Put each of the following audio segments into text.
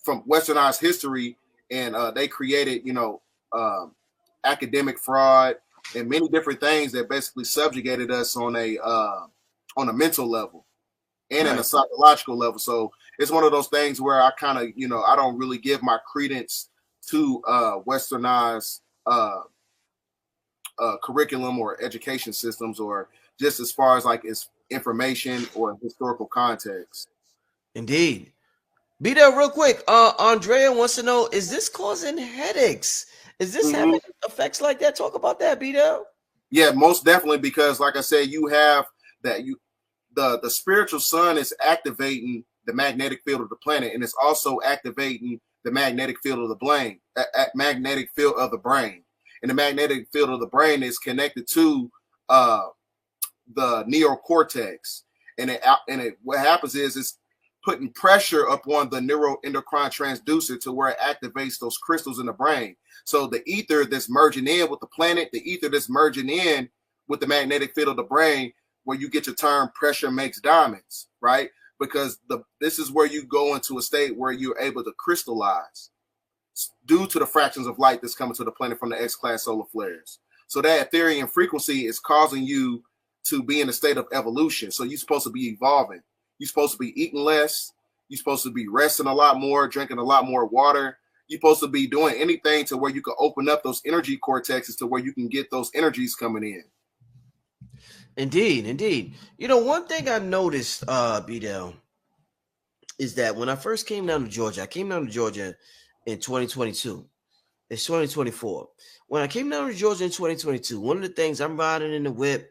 from westernized history, and they created, academic fraud and many different things that basically subjugated us on a mental level and in a psychological level. So it's one of those things where I kind of, I don't really give my credence to westernized curriculum or education systems, or just as far as like its information or historical context. Indeed. Bdell, real quick, Andrea wants to know, is this causing headaches? Is this having effects like that? Talk about that, Bdell. Yeah, most definitely, because like I said, you have that the spiritual sun is activating the magnetic field of the planet, and it's also activating the magnetic field of the brain, magnetic field of the brain. And the magnetic field of the brain is connected to the neocortex. And what happens is it's putting pressure upon the neuroendocrine transducer to where it activates those crystals in the brain. So the ether that's merging in with the planet, the ether that's merging in with the magnetic field of the brain, where you get your term pressure makes diamonds, right? Because this is where you go into a state where you're able to crystallize due to the fractions of light that's coming to the planet from the X-class solar flares. So that Ethereum frequency is causing you to be in a state of evolution. So you're supposed to be evolving. You're supposed to be eating less. You're supposed to be resting a lot more, drinking a lot more water. You're supposed to be doing anything to where you can open up those energy cortexes to where you can get those energies coming in. Indeed, indeed. One thing I noticed, Bdell, is that when I first came down to Georgia, in 2022. It's 2024. When I came down to Georgia in 2022, one of the things, I'm riding in the whip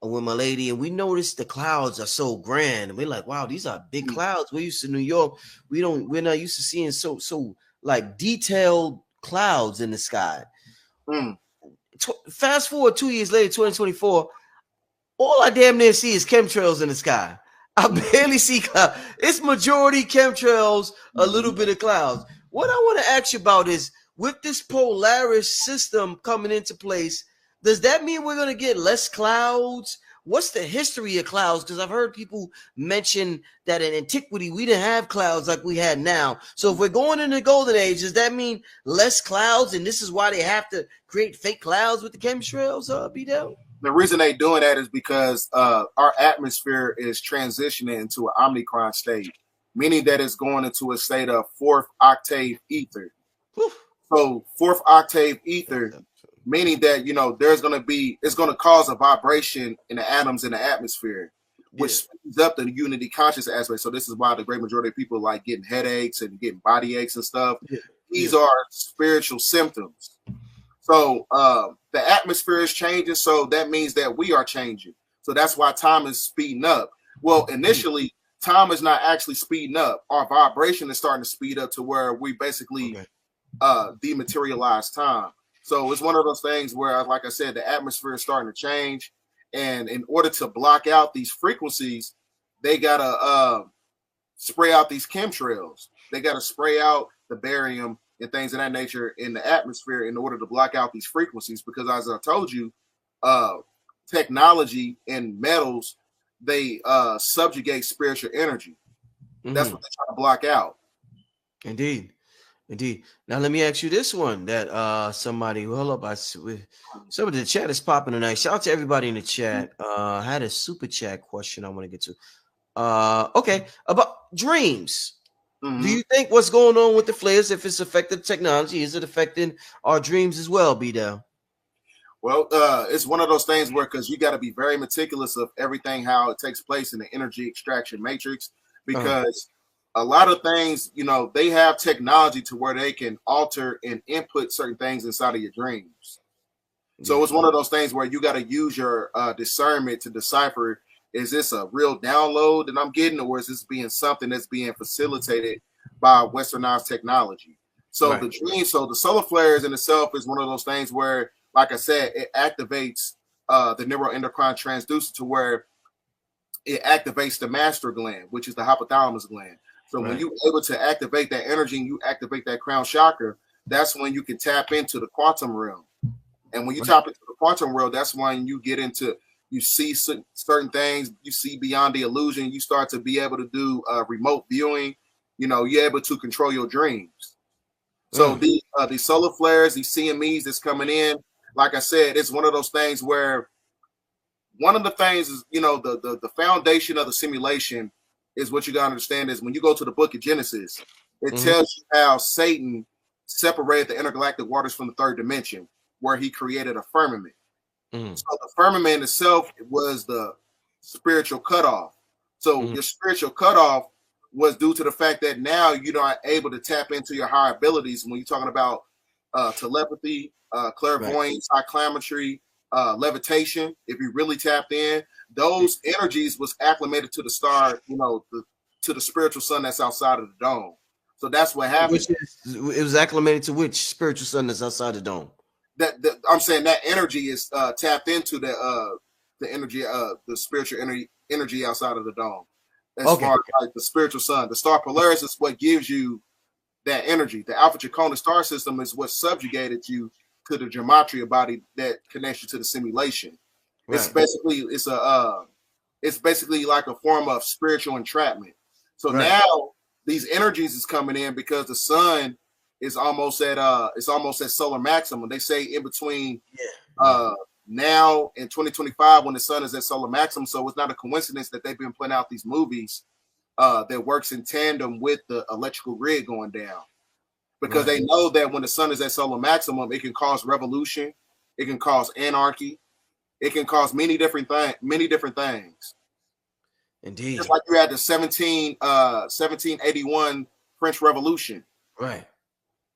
with my lady, and we noticed the clouds are so grand, and we're like, wow, these are big clouds. We're used to New York. We're not used to seeing so like detailed clouds in the sky. Fast forward 2 years later, 2024, all I damn near see is chemtrails in the sky. I barely see clouds. It's majority chemtrails, a little bit of clouds. What I want to ask you about is, with this Polaris system coming into place, does that mean we're going to get less clouds? What's the history of clouds? Because I've heard people mention that in antiquity, we didn't have clouds like we had now. So if we're going into the golden age, does that mean less clouds? And this is why they have to create fake clouds with the chemtrails, Bdell? The reason they're doing that is because our atmosphere is transitioning into an omicron state, meaning that it's going into a state of fourth octave ether. So fourth octave ether, meaning that, it's going to cause a vibration in the atoms in the atmosphere, which speeds up the unity conscious aspect. So this is why the great majority of people like getting headaches and getting body aches and stuff. These are spiritual symptoms. So the atmosphere is changing. So that means that we are changing. So that's why time is speeding up. Well, initially, time is not actually speeding up. Our vibration is starting to speed up to where we basically dematerialize time. So it's one of those things where, like I said, the atmosphere is starting to change. And in order to block out these frequencies, they got to spray out these chemtrails. They got to spray out the barium and things of that nature in the atmosphere in order to block out these frequencies. Because as I told you, technology and metals, they subjugate spiritual energy. That's what they're trying to block out. Indeed. Now let me ask you this one that somebody, hold up, some of the chat is popping tonight. Shout out to everybody in the chat. I had a super chat question I want to get to. Okay, about dreams. Do you think what's going on with the flares, if it's affected technology, is it affecting our dreams as well, Bdell? Well, it's one of those things where, because you got to be very meticulous of everything, how it takes place in the energy extraction matrix, because a lot of things, they have technology to where they can alter and input certain things inside of your dreams. So it's one of those things where you got to use your discernment to decipher, is this a real download that I'm getting, or is this being something that's being facilitated by westernized technology? So the dream, so the solar flares in itself is one of those things where, like I said, it activates the neuroendocrine transducer to where it activates the master gland, which is the hypothalamus gland. So when you're able to activate that energy and you activate that crown chakra, that's when you can tap into the quantum realm. And when you tap into the quantum realm, that's when you get into, you see certain things, you see beyond the illusion, you start to be able to do remote viewing, you're able to control your dreams. So these solar flares, these CMEs that's coming in, like I said, it's one of those things where one of the things is, the foundation of the simulation is what you got to understand is when you go to the book of Genesis, it tells you how Satan separated the intergalactic waters from the third dimension, where he created a firmament. So the firmament itself was the spiritual cutoff. So your spiritual cutoff was due to the fact that now you're not able to tap into your higher abilities when you're talking about telepathy, clairvoyance, psychometry, levitation. If you really tapped in, those energies was acclimated to the star, to the spiritual sun that's outside of the dome. So that's what happened. It was acclimated to which spiritual sun that's outside the dome? I'm saying that energy is tapped into the energy, the spiritual energy outside of the dome. As far as like the spiritual sun, the star Polaris is what gives you that energy. The Alpha Draconis star system is what subjugated you to the gematria body that connects you to the simulation. Right. It's basically like a form of spiritual entrapment. So now these energies is coming in because the sun is almost at solar maximum. They say in between now in 2025 when the sun is at solar maximum. So it's not a coincidence that they've been putting out these movies that works in tandem with the electrical grid going down, because they know that when the sun is at solar maximum, it can cause revolution, it can cause anarchy, it can cause many different things. Indeed. Just like you had the 1781 French Revolution. Right.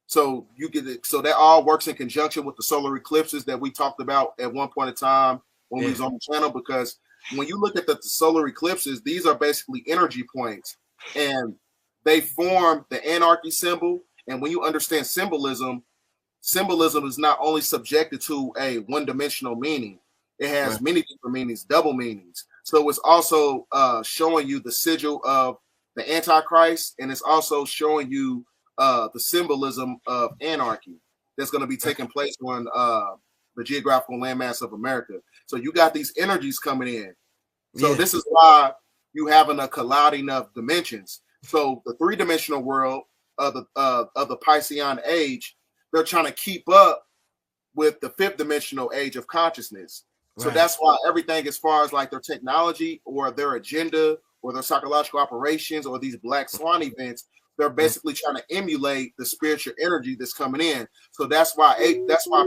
So you get it. So that all works in conjunction with the solar eclipses that we talked about at one point in time when we was on the channel. Because when you look at the solar eclipses, these are basically energy points, and they form the anarchy symbol. And when you understand symbolism, symbolism is not only subjected to a one-dimensional meaning; it has many different meanings, double meanings. So it's also showing you the sigil of the Antichrist, and it's also showing you the symbolism of anarchy that's going to be taking place on the geographical landmass of America. So you got these energies coming in. So this is why you having a colliding of dimensions. So the three-dimensional world of the Piscean age, they're trying to keep up with the fifth-dimensional age of consciousness. So that's why everything as far as like their technology or their agenda or their psychological operations or these black swan events, they're basically trying to emulate the spiritual energy that's coming in. So that's why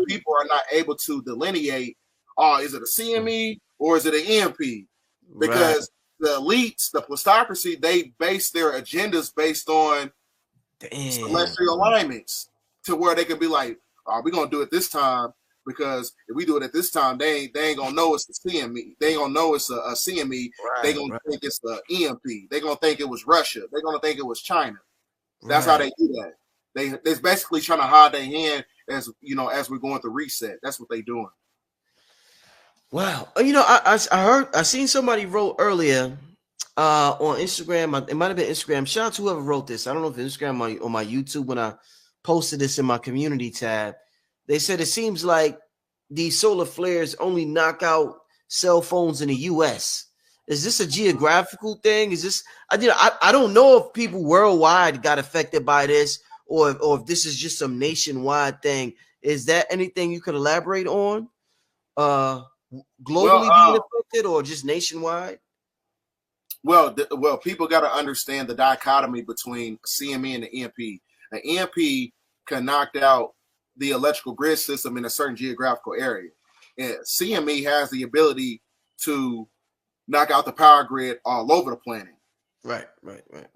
people are not able to delineate, is it a CME or is it an EMP? Because the elites, the plutocracy, they base their agendas based on celestial alignments to where they can be like, we're going to do it this time, because if we do it at this time, they ain't going to know it's a CME. They ain't going to know it's a CME. They're going to think it's the EMP. They're going to think it was Russia. They're going to think it was China. That's how they do that. They're basically trying to hide their hand as we're going through reset. That's what they're doing. Wow. I seen somebody wrote earlier on Instagram. It might have been Instagram. Shout out to whoever wrote this. I don't know if Instagram or my YouTube when I posted this in my community tab. They said it seems like these solar flares only knock out cell phones in the U.S. Is this a geographical thing? Is this I don't know if people worldwide got affected by this or if this is just some nationwide thing. Is that anything you could elaborate on? Globally being affected or just nationwide? Well, people got to understand the dichotomy between CME and the EMP. The EMP can knock out the electrical grid system in a certain geographical area, and CME has the ability to knock out the power grid all over the planet. Right.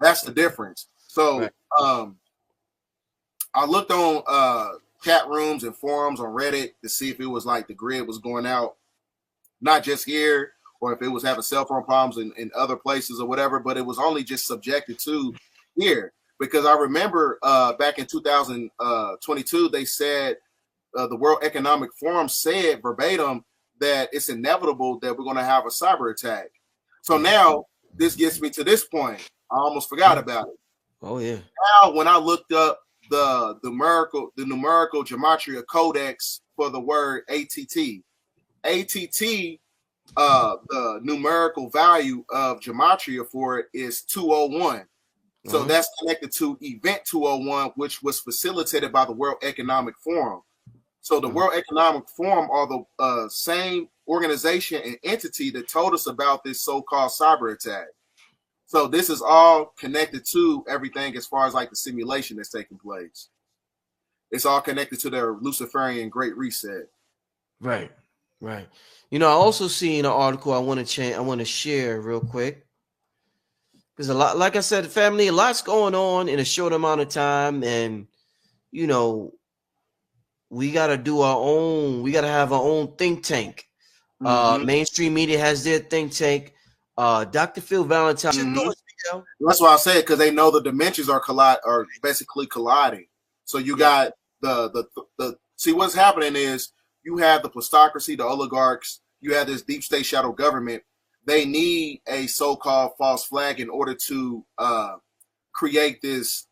That's the difference. So I looked on chat rooms and forums on Reddit to see if it was like the grid was going out, not just here, or if it was having cell phone problems in other places or whatever, but it was only just subjected to here. Because I remember back in 2022, they said the World Economic Forum said verbatim that it's inevitable that we're going to have a cyber attack. So now this gets me to this point. I almost forgot about it. Oh yeah. Now when I looked up the numerical gematria codex for the word ATT, the numerical value of gematria for it is 201. So that's connected to Event 201, which was facilitated by the World Economic Forum. So the World Economic Forum are the same organization and entity that told us about this so-called cyber attack. So this is all connected to everything as far as like the simulation that's taking place. It's all connected to their Luciferian Great Reset. Right, right. You know, I also see in an article I want to share real quick. There's a lot, like I said, family, a lot's going on in a short amount of time, and you know, we got to do our own. We got to have our own think tank. Mainstream media has their think tank. Dr. Phil Valentine. That's why I said, because they know the dimensions are basically colliding. So you got the see what's happening is you have the plutocracy, the oligarchs. You have this deep state shadow government. They need a so-called false flag in order to create this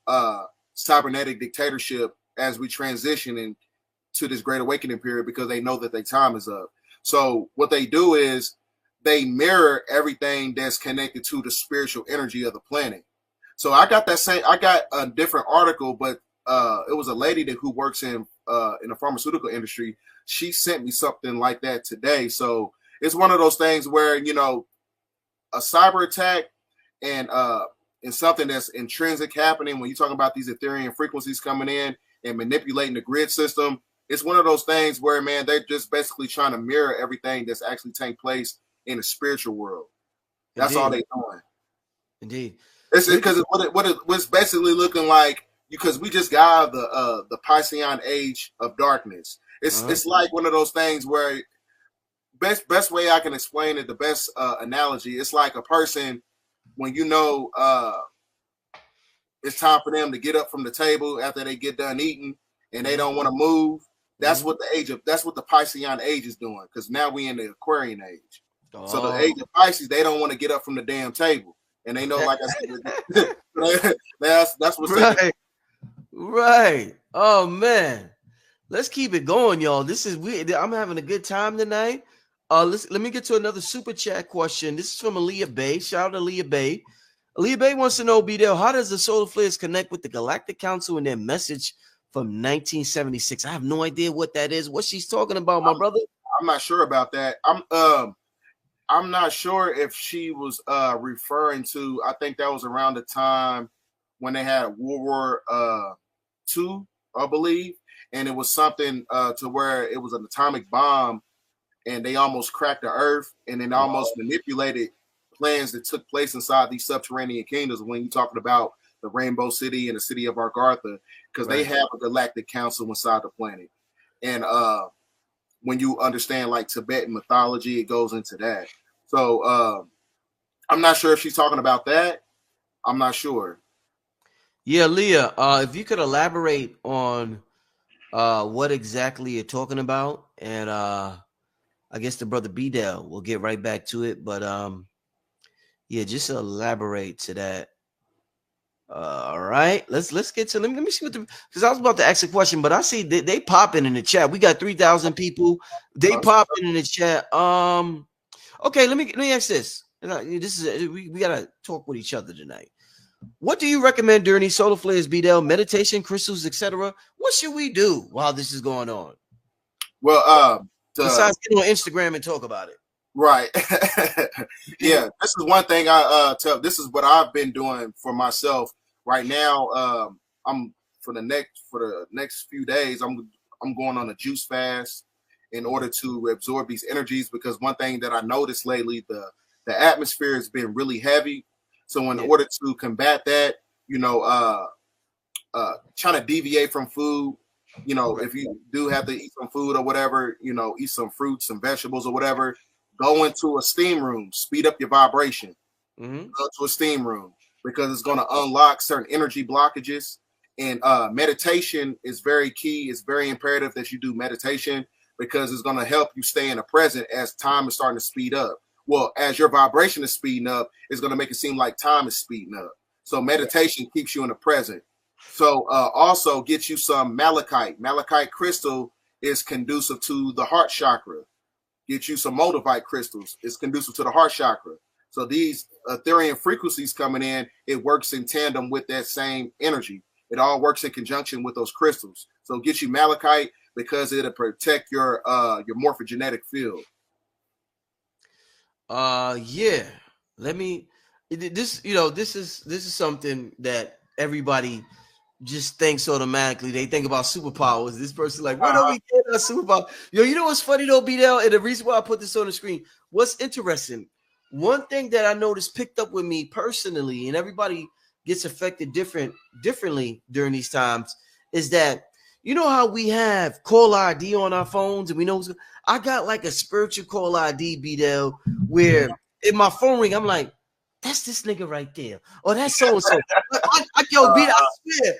cybernetic dictatorship as we transition into this great awakening period, because they know that their time is up. So what they do is they mirror everything that's connected to the spiritual energy of the planet. So I got a different article, but it was a lady who works in the pharmaceutical industry. She sent me something like that today. So it's one of those things where, you know, a cyber attack and something that's intrinsic happening when you talk about these Ethereum frequencies coming in and manipulating the grid system. It's one of those things where, man, they're just basically trying to mirror everything that's actually taking place in the spiritual world. That's all they're doing. Indeed. It's because what's basically looking like, because we just got the Piscean age of darkness. It's like one of those things where best way I can explain it, the best analogy, it's like a person when you know it's time for them to get up from the table after they get done eating and they don't want to move. That's what the Piscean age is doing, because now we in the Aquarian age. So the age of Pisces, they don't want to get up from the damn table, and they know, like I said, that's what's right. Right. Oh man, let's keep it going, y'all. This is weird. I'm having a good time tonight. Let me get to another super chat question. This is from Aaliyah Bay. Shout out to Aaliyah Bay. Aaliyah Bay wants to know, Bdell, how does the solar flares connect with the Galactic Council and their message from 1976? I have no idea what that is. What she's talking about, my brother? I'm not sure about that. I'm not sure if she was referring to. I think that was around the time when they had World War II, I believe, and it was something to where it was an atomic bomb, and they almost cracked the earth, and then almost manipulated plans that took place inside these subterranean kingdoms. When you're talking about the Rainbow City and the city of Argartha, because they have a galactic council inside the planet, and when you understand like Tibetan mythology, it goes into that. So I'm not sure if she's talking about that. I'm not sure. Yeah, Leah, if you could elaborate on what exactly you're talking about, and I guess the brother Bdell will get right back to it. But yeah, just elaborate to that. All right, let's get to let me see what because I was about to ask a question, but I see they popping in the chat. We got 3,000 people. They popping in the chat. Okay, let me ask this. This is we gotta talk with each other tonight. What do you recommend during these solar flares, Bdell? Meditation, crystals, etc. What should we do while this is going on? Well, besides getting on Instagram and talk about it. Right. Yeah, this is one thing I tell. This is what I've been doing for myself right now. I'm for the next few days. I'm going on a juice fast in order to absorb these energies, because one thing that I noticed lately, the atmosphere has been really heavy. So in order to combat that, you know, trying to deviate from food. You know, if you do have to eat some food or whatever, you know, eat some fruits, some vegetables or whatever. Go into a steam room, speed up your vibration. Go to a steam room, because it's going to unlock certain energy blockages. And meditation is very key. It's very imperative that you do meditation, because it's going to help you stay in the present as time is starting to speed up. Well, as your vibration is speeding up, it's going to make it seem like time is speeding up. So meditation keeps you in the present. So also get you some malachite. Malachite crystal is conducive to the heart chakra. Get you some moldavite crystals. It's conducive to the heart chakra. So these Ethereum frequencies coming in, it works in tandem with that same energy. It all works in conjunction with those crystals. So it gets you malachite because it'll protect your morphogenetic field. Yeah. Let me this this is something that everybody just thinks automatically. They think about superpowers. This person like, where do we get our superpower? You know what's funny though, Bdell? And the reason why I put this on the screen, what's interesting, one thing that I noticed picked up with me personally, and everybody gets affected differently during these times, is that you know how we have call ID on our phones, and we know I got like a spiritual call ID, Bdell, where in my phone ring, I'm like, that's this nigga right there, or that's so and so. Yo, Bdell, I swear,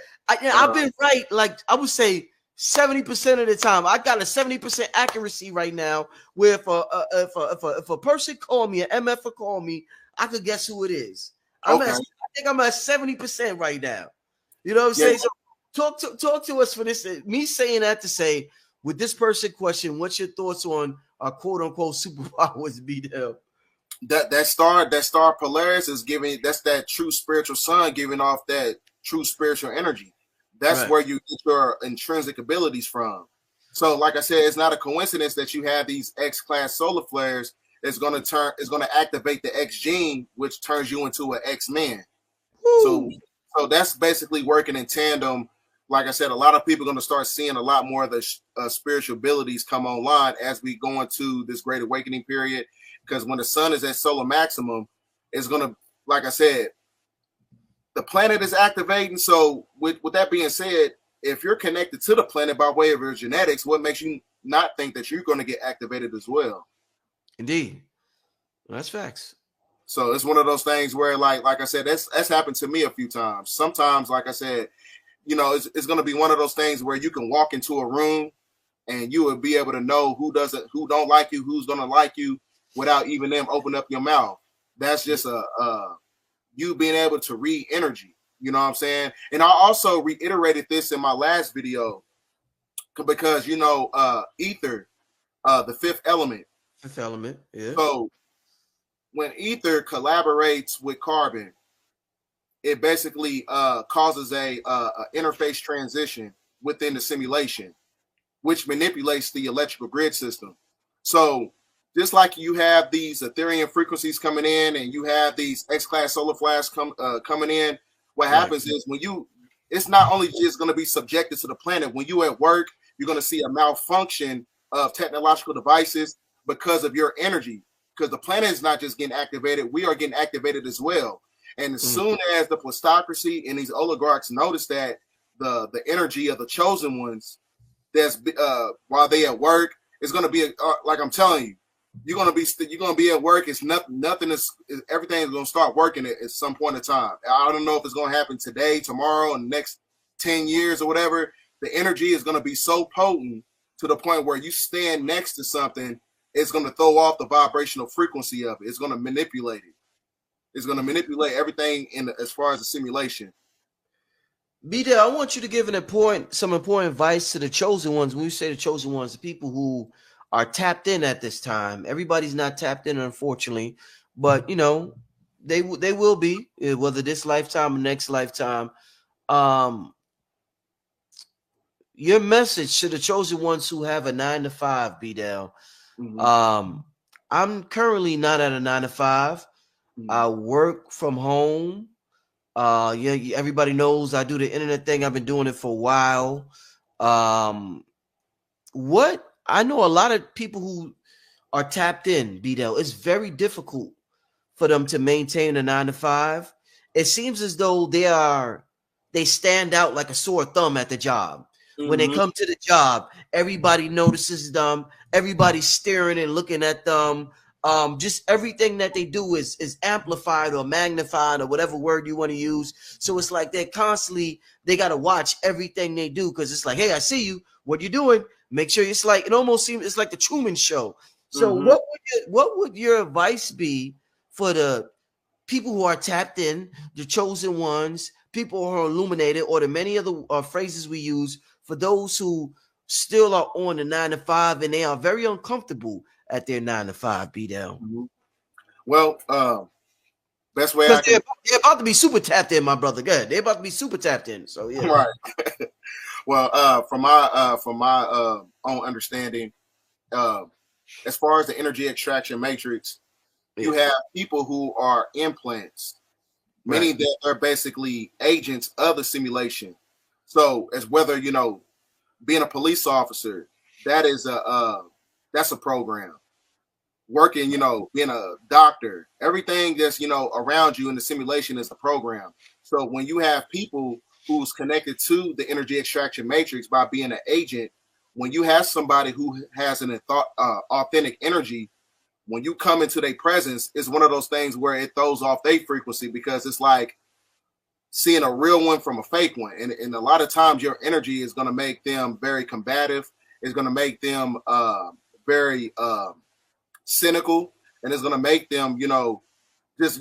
I've been right. Like I would say 70% of the time, I got a 70% accuracy right now. Where if a person call me, an MF call me, I could guess who it is. I think I'm at 70% right now. You know what I'm saying? So talk to us for this. Me saying that to say, with this person question, what's your thoughts on our quote unquote superpowers, Bdell? That star Polaris is giving, that's that true spiritual sun giving off that true spiritual energy. That's where you get your intrinsic abilities from. So like I said, it's not a coincidence that you have these X-class solar flares. It's going to activate the X gene, which turns you into an X-Man. So that's basically working in tandem. Like I said, a lot of people are going to start seeing a lot more of the spiritual abilities come online as we go into this great awakening period. Because when the sun is at solar maximum, it's going to, like I said, the planet is activating. So with that being said, if you're connected to the planet by way of your genetics, what makes you not think that you're going to get activated as well? Indeed. That's facts. So it's one of those things where, like I said, that's happened to me a few times. Sometimes, like I said, it's going to be one of those things where you can walk into a room and you will be able to know who don't like you, who's going to like you, without even them open up your mouth. That's just you being able to read energy. You know what I'm saying? And I also reiterated this in my last video because ether, the fifth element. Fifth element, yeah. So when ether collaborates with carbon, it basically causes a interface transition within the simulation, which manipulates the electrical grid system. So just like you have these Ethereum frequencies coming in and you have these X-class solar flares coming in, what happens is it's not only just going to be subjected to the planet. When you at work, you're going to see a malfunction of technological devices because of your energy, because the planet is not just getting activated. We are getting activated as well. And as soon as the plutocracy and these oligarchs notice that the energy of the chosen ones, that's while they at work, it's going to be like I'm telling you, you're gonna be at work. It's nothing is everything is gonna start working at some point in time. I don't know if it's gonna happen today, tomorrow, in the next 10 years or whatever. The energy is gonna be so potent to the point where you stand next to something, it's gonna throw off the vibrational frequency of it. It's gonna manipulate it. It's gonna manipulate everything as far as the simulation. Bdell, I want you to give some important advice to the chosen ones. When you say the chosen ones, the people who are tapped in at this time. Everybody's not tapped in, unfortunately, but they will be, whether this lifetime or next lifetime. Your message to the chosen ones who have a 9-to-5, Bdell. I'm currently not at a 9-to-5. I work from home. Everybody knows I do the internet thing. I've been doing it for a while. I know a lot of people who are tapped in, Bdell. It's very difficult for them to maintain a 9-to-5. It seems as though they stand out like a sore thumb at the job. When they come to the job, everybody notices them. Everybody's staring and looking at them. Just everything that they do is amplified or magnified or whatever word you want to use. So it's like they got to watch everything they do because it's like, hey, I see you. What you doing? Make sure it almost seems it's like the Truman Show. So what would your advice be for the people who are tapped in, the chosen ones, people who are illuminated, or the many other phrases we use for those who still are on the 9-to-5 and they are very uncomfortable at their 9-to-5, Bdell? Well, Best way Because I can. they're about to be super tapped in, my brother. Good. They're about to be super tapped in. So yeah. Right. Well, from my own understanding, uh, as far as the energy extraction matrix, you have people who are implants, meaning that they're basically agents of the simulation. So, as whether being a police officer, that's a program. Working, being a doctor, everything that's around you in the simulation is a program. So when you have people who's connected to the energy extraction matrix by being an agent, when you have somebody who has an authentic energy, when you come into their presence, it's one of those things where it throws off their frequency, because it's like seeing a real one from a fake one. And a lot of times your energy is going to make them very combative. It's going to make them very cynical, and it's going to make them, just,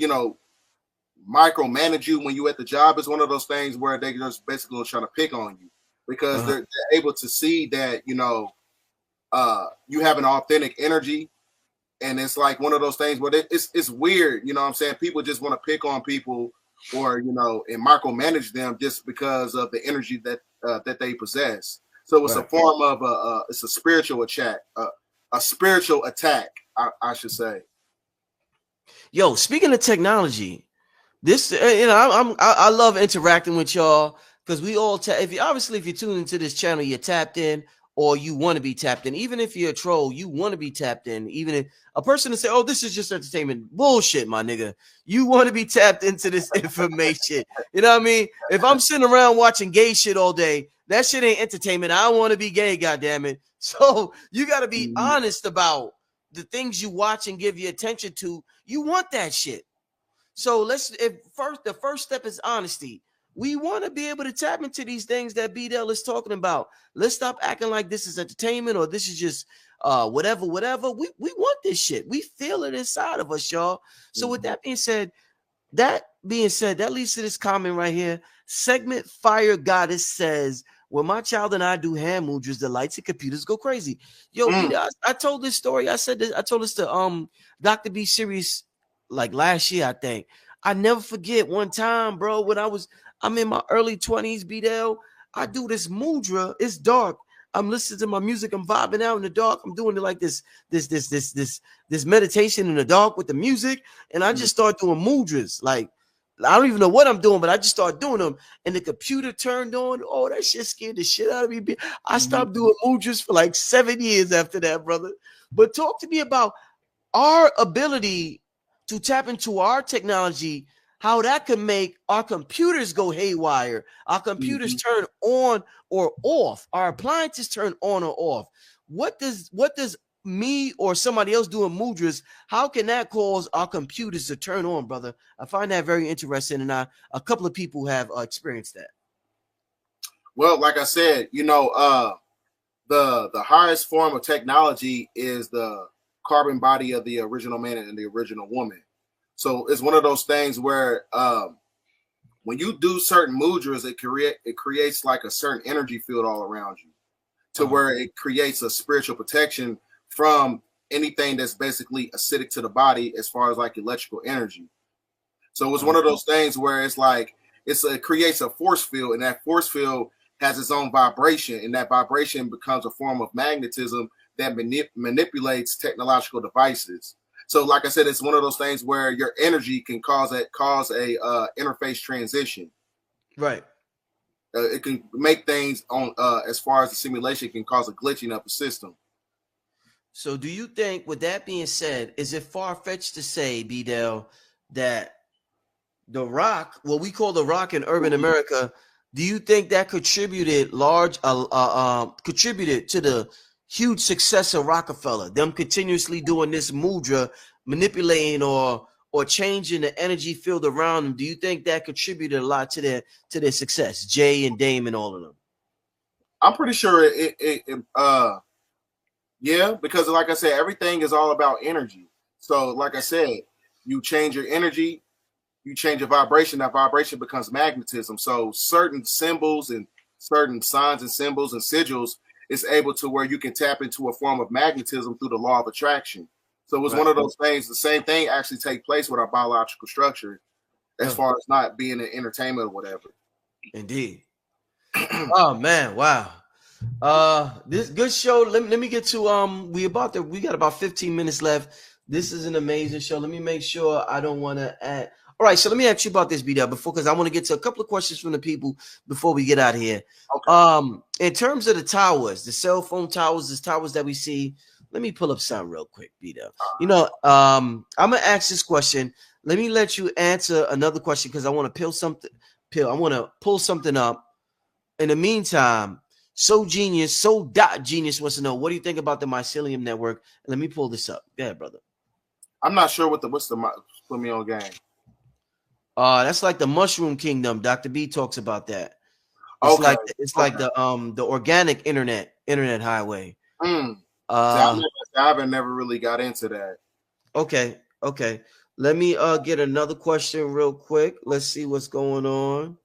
micromanage you when you at the job. Is one of those things where they just basically trying to pick on you, because they're able to see that, you have an authentic energy. And it's like one of those things where it's weird, what I'm saying? People just want to pick on people, or, and micromanage them just because of the energy that they possess. So it's a form of it's a spiritual attack, a spiritual attack, I should say. Yo, speaking of technology, this I love interacting with y'all, because we all if you're tuning into this channel, you're tapped in, or you want to be tapped in. Even if you're a troll, you want to be tapped in. Even if a person to say, "Oh, this is just entertainment," bullshit, my nigga. You want to be tapped into this information. You know what I mean? If I'm sitting around watching gay shit all day, that shit ain't entertainment. I want to be gay, goddammit. So you got to be honest about the things you watch and give your attention to. You want that shit. So the first step is honesty. We want to be able to tap into these things that Bdell is talking about. Let's stop acting like this is entertainment, or this is just whatever. We want this shit. We feel it inside of us, y'all. So with that being said, that leads to this comment right here. Segment Fire Goddess says, "When my child and I do hand mudras, the lights and computers go crazy." Yo, Bdell, I told this story. I told this to Dr. B Series like last year, I think. I never forget one time, bro, when I'm in my early 20s, Bdell. I do this mudra. It's dark. I'm listening to my music. I'm vibing out in the dark. I'm doing it like this meditation in the dark with the music. And I just start doing mudras. Like, I don't even know what I'm doing, but I just start doing them. And the computer turned on. Oh, that shit scared the shit out of me. I stopped doing mudras for like 7 years after that, brother. But talk to me about our ability to tap into our technology, how that can make our computers go haywire, our computers turn on or off, our appliances turn on or off. What does me or somebody else doing mudras, how can that cause our computers to turn on, brother? I find that very interesting, and a couple of people have experienced that. Well, like I said, the highest form of technology is the carbon body of the original man and the original woman. So it's one of those things where when you do certain mudras, it creates like a certain energy field all around you, to where it creates a spiritual protection from anything that's basically acidic to the body, as far as like electrical energy. So it's one of those things where it's like it creates a force field, and that force field has its own vibration, and that vibration becomes a form of magnetism that manipulates technological devices. So, like I said, it's one of those things where your energy can cause a interface transition. Right. It can make things on as far as the simulation can cause a glitching of the system. So, do you think, with that being said, is it far-fetched to say, Bdell, that the rock, what we call the rock in urban America, do you think that contributed to the huge success of Rockefeller, them continuously doing this mudra, manipulating or changing the energy field around them? Do you think that contributed a lot to their success? Jay and Dame and all of them. I'm pretty sure yeah, because like I said, everything is all about energy. So like I said, you change your energy, you change your vibration, that vibration becomes magnetism. So certain symbols and certain signs and symbols and sigils is able to where you can tap into a form of magnetism through the law of attraction. So it was one of those things. The same thing actually take place with our biological structure, as far as not being an entertainment or whatever. Indeed. Oh man, wow. This good show. Let me get to we got about 15 minutes left. This is an amazing show. Let me make sure I don't want to add. All right, so let me ask you about this, Bdell, because I want to get to a couple of questions from the people before we get out of here. Okay. In terms of the towers, the cell phone towers, the towers that we see, let me pull up something real quick, Bdell. You know, I'm gonna ask this question. Let me let you answer another question because I want to I want to pull something up. In the meantime, Genius wants to know, what do you think about the Mycelium network? And let me pull this up. Go ahead, brother. I'm not sure what's the put me on game. That's like the Mushroom Kingdom. Dr. B talks about that. It's like the organic internet highway. I haven't never really got into that. Okay. Let me get another question real quick. Let's see what's going on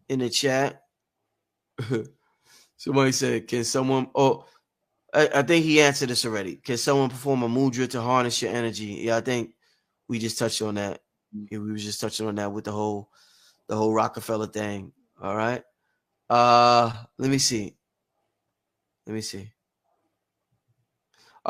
in the chat. Somebody said, can someone I think he answered this already. Can someone perform a mudra to harness your energy? Yeah, I think we just touched on that. Yeah, we were just touching on that with the whole Rockefeller thing. All right. Let me see. All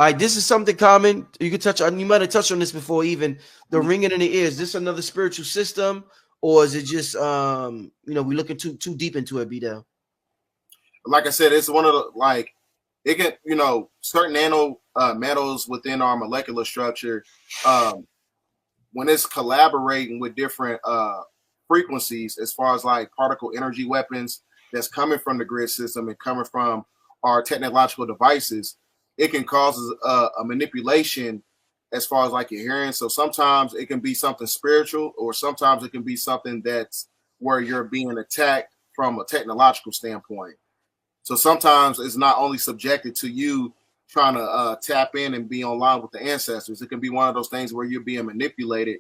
right, this is something common. You can touch on. You might have touched on this before. Even the ringing in the ears. Is this another spiritual system, or is it just we looking too deep into it, Bdell? Like I said, it's one of the it can certain nano metals within our molecular structure. When it's collaborating with different frequencies, as far as like particle energy weapons that's coming from the grid system and coming from our technological devices, it can cause a manipulation as far as like your hearing. So sometimes it can be something spiritual, or sometimes it can be something that's where you're being attacked from a technological standpoint. So sometimes it's not only subjected to you trying to tap in and be online with the ancestors. It can be one of those things where you're being manipulated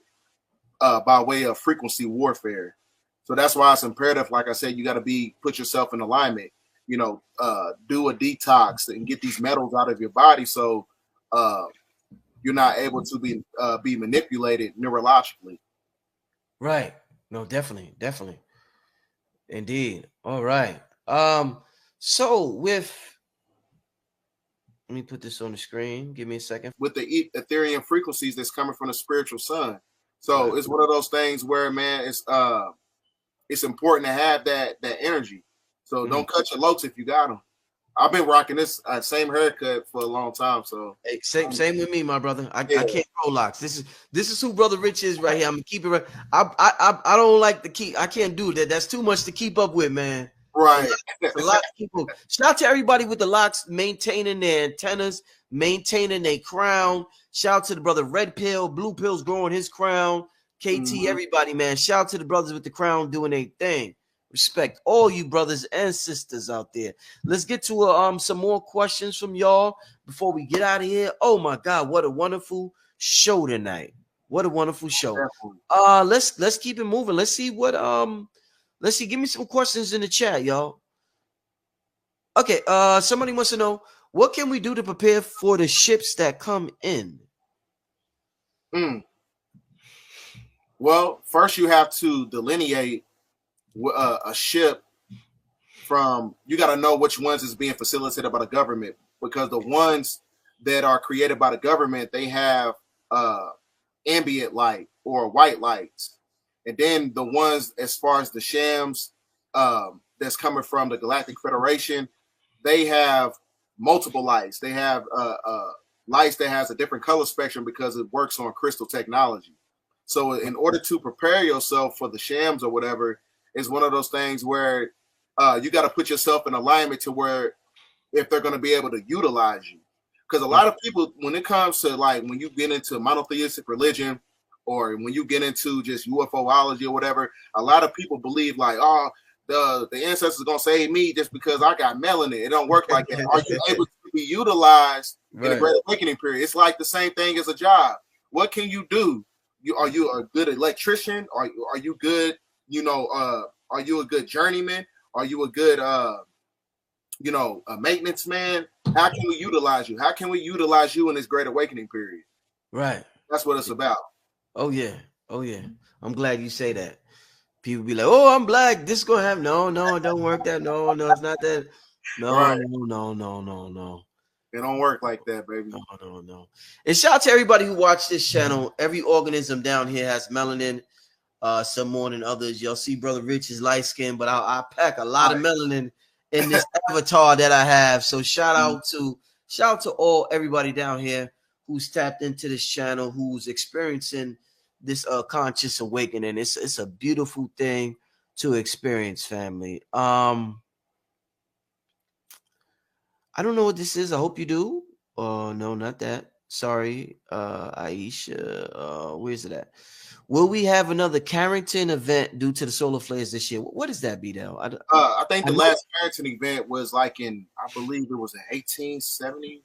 by way of frequency warfare. So that's why it's imperative. Like I said, you got to put yourself in alignment. Do a detox and get these metals out of your body, so you're not able to be manipulated neurologically. Right. No, definitely, indeed. All right. So let me put this on the screen. Give me a second. With the Ethereum frequencies that's coming from the spiritual sun. So It's one of those things where, man, it's important to have that energy. So don't cut your locks if you got them. I've been rocking this same haircut for a long time. So hey, same with me, my brother. I can't grow locks. This is who Brother Rich is right here. I'm gonna keep it right. I don't like to keep. I can't do that. That's too much to keep up with, man. Right. A lot of people. Shout out to everybody with the locks, maintaining their antennas, maintaining their crown. Shout out to the brother Red Pill, Blue Pill's growing his crown. KT, everybody, man. Shout out to the brothers with the crown doing their thing. Respect all you brothers and sisters out there. Let's get to some more questions from y'all before we get out of here. Oh my God, what a wonderful show tonight! What a wonderful show. Let's keep it moving. Let's see what Let's see. Give me some questions in the chat, y'all. Okay. Somebody wants to know, what can we do to prepare for the ships that come in? Well, first you have to delineate a ship from. You got to know which ones is being facilitated by the government, because the ones that are created by the government, they have ambient light or white lights. And then the ones, as far as the shams that's coming from the Galactic Federation, they have multiple lights. They have lights that has a different color spectrum because it works on crystal technology. So in order to prepare yourself for the shams or whatever, it's one of those things where you got to put yourself in alignment to where if they're going to be able to utilize you. Because a lot of people, when it comes to like when you get into monotheistic religion, or when you get into just UFOlogy or whatever, a lot of people believe like, oh, the ancestors are going to save me just because I got melanin. It don't work like that. Are you able to be utilized in the Great Awakening period? It's like the same thing as a job. What can you do? Are you a good electrician? Are you good? Are you a good journeyman? Are you a good a maintenance man? How can we utilize you? How can we utilize you in this Great Awakening period? Right. That's what it's about. Oh yeah. Oh yeah. I'm glad you say that. People be like, "Oh, I'm black. This is gonna happen." No, no, it don't work that. No, no, it's not that. No, Right. no, no, no, no, no. It don't work like that, baby. No, no, no. And shout out to everybody who watched this channel. Every organism down here has melanin, some more than others. Y'all see Brother Rich is light skinned, but I pack a lot of melanin in this avatar that I have. So shout out to everybody down here who's tapped into this channel, who's experiencing this conscious awakening. It's a beautiful thing to experience, family. I don't know what this is. I hope you do. Oh, no, not that. Sorry, Aisha. Where's it at? Will we have another Carrington event due to the solar flares this year? What is that, Bdell? I think the last Carrington event was like I believe it was in 1870.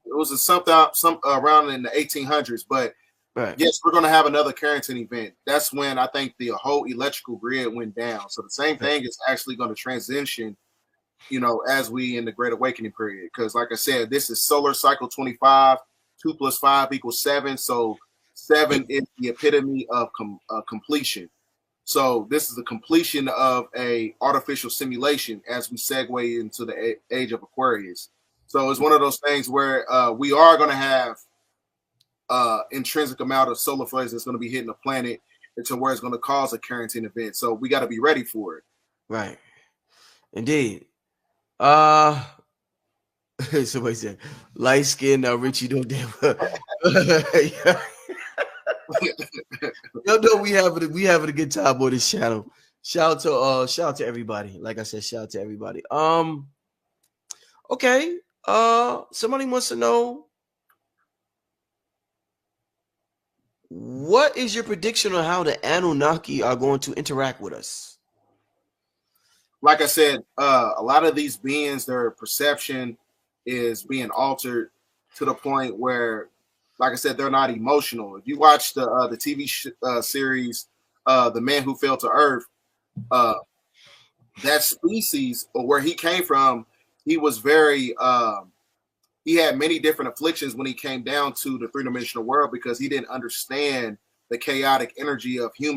It was some around in the 1800s. But right. Yes, we're going to have another Carrington event. That's when I think the whole electrical grid went down. So the same thing is actually going to transition, as we in the Great Awakening period. Because like I said, this is solar cycle 25, 2 + 5 = 7. So 7 is the epitome of completion. So this is the completion of a artificial simulation as we segue into the age of Aquarius. So it's one of those things where we are going to have intrinsic amount of solar flares that's going to be hitting the planet into where it's going to cause a Carrington event. So we got to be ready for it. Right. Indeed. Somebody said light skin. Now Richie don't damn. No, we having a good time on this channel. Shout out to everybody. Like I said, shout out to everybody. Okay. Somebody wants to know, what is your prediction on how the Anunnaki are going to interact with us? Like I said, a lot of these beings, their perception is being altered to the point where, like I said, they're not emotional. If you watch the TV series, The Man Who Fell to Earth, that species, or where he came from, he was very, he had many different afflictions when he came down to the 3-dimensional world because he didn't understand the chaotic energy of humans.